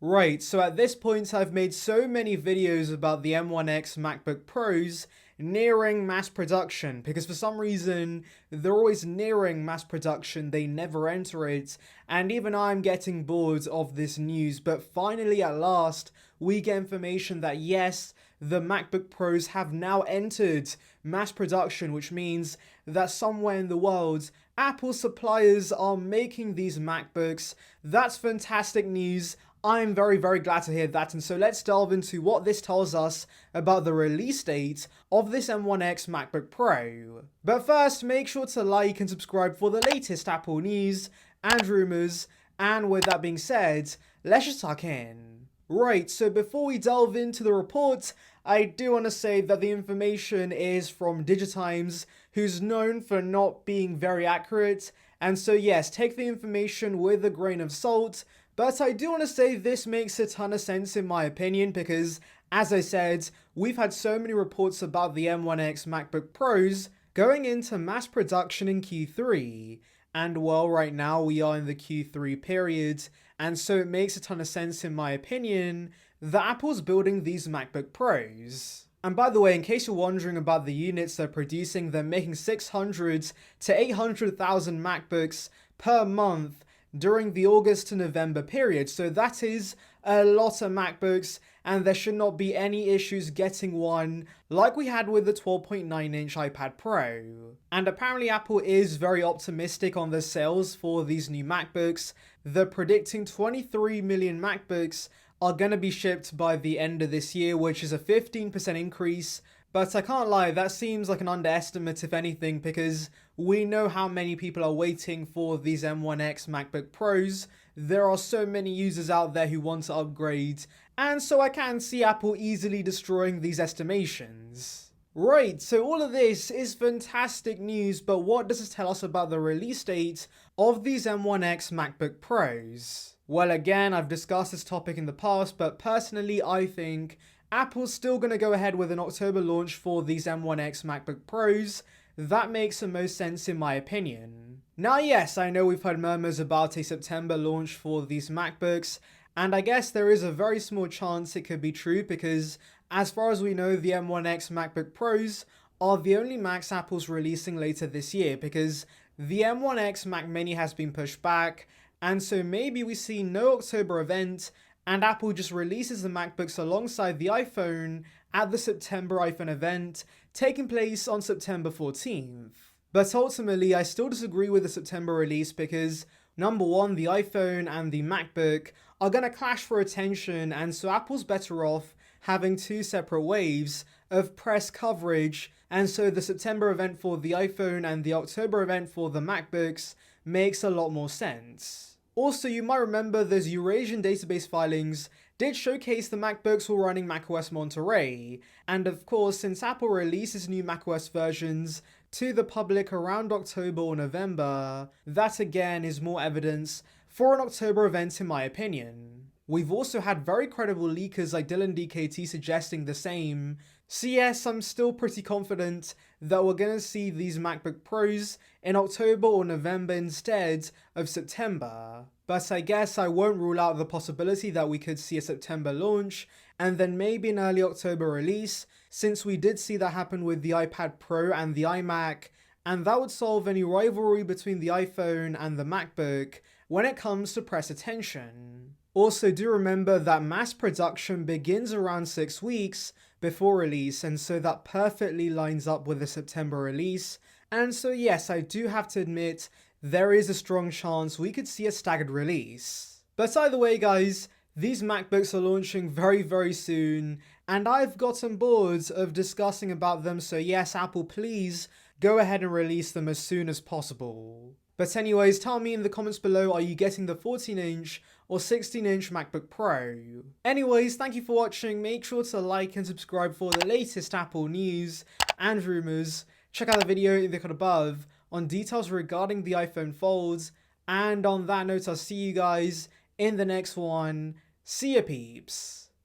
Right, so at this point I've made so many videos about the M1X MacBook Pros nearing mass production, because for some reason they're always nearing mass production, they never enter it, and even I'm getting bored of this news. But finally, at last, we get information that yes, the MacBook Pros have now entered mass production, which means that somewhere in the world Apple suppliers are making these MacBooks. That's fantastic news. I'm very glad to hear that, and so let's delve into what this tells us about the release date of this M1X MacBook Pro. But first, make sure to like and subscribe for the latest Apple news and rumors, and with that being said, let's just tuck in. Right, so before we delve into the report, I do want to say that the information is from Digitimes, who's known for not being very accurate, and so yes, take the information with a grain of salt. But I do want to say this makes a ton of sense in my opinion, because as I said, we've had so many reports about the M1X MacBook Pros going into mass production in Q3. And well, right now we are in the Q3 period, and so it makes a ton of sense in my opinion that Apple's building these MacBook Pros. And by the way, in case you're wondering about the units they're producing, they're making 600 to 800,000 MacBooks per month during the August to November period. So that is a lot of MacBooks, and there should not be any issues getting one like we had with the 12.9-inch iPad Pro. And apparently Apple is very optimistic on the sales for these new MacBooks. They're predicting 23 million MacBooks are going to be shipped by the end of this year, which is a 15% increase. But I can't lie, that seems like an underestimate if anything, because we know how many people are waiting for these M1X MacBook Pros. There are so many users out there who want to upgrade, and so I can see Apple easily destroying these estimations. Right, so all of this is fantastic news, but what does this tell us about the release date of these M1X MacBook Pros? Well, again, I've discussed this topic in the past, but personally I think Apple's still going to go ahead with an October launch for these M1X MacBook Pros. That makes the most sense in my opinion. Now yes, I know we've heard murmurs about a September launch for these MacBooks, and I guess there is a very small chance it could be true, because as far as we know, the M1X MacBook Pros are the only Macs Apple's releasing later this year, because the M1X Mac Mini has been pushed back, and so maybe we see no October event, and Apple just releases the MacBooks alongside the iPhone at the September iPhone event, taking place on September 14th. But ultimately, I still disagree with the September release because, number one, the iPhone and the MacBook are going to clash for attention, and so Apple's better off having two separate waves of press coverage, and so the September event for the iPhone and the October event for the MacBooks makes a lot more sense. Also, you might remember those Eurasian database filings did showcase the MacBooks were running macOS Monterey, and of course, since Apple releases new macOS versions to the public around October or November, that again is more evidence for an October event in my opinion. We've also had very credible leakers like Dylan DKT suggesting the same, so yes, I'm still pretty confident that we're going to see these MacBook Pros in October or November instead of September. But I guess I won't rule out the possibility that we could see a September launch and then maybe an early October release, since we did see that happen with the iPad Pro and the iMac, and that would solve any rivalry between the iPhone and the MacBook when it comes to press attention. Also, do remember that mass production begins around 6 weeks before release, and so that perfectly lines up with the September release. And so yes, I do have to admit, there is a strong chance we could see a staggered release. But either way guys, these MacBooks are launching very soon, and I've gotten bored of discussing about them, so yes, Apple, please go ahead and release them as soon as possible. But anyways, tell me in the comments below, are you getting the 14-inch or 16-inch MacBook Pro? Anyways, thank you for watching. Make sure to like and subscribe for the latest Apple news and rumors. Check out the video in the card above on details regarding the iPhone folds. And on that note, I'll see you guys in the next one. See ya, peeps.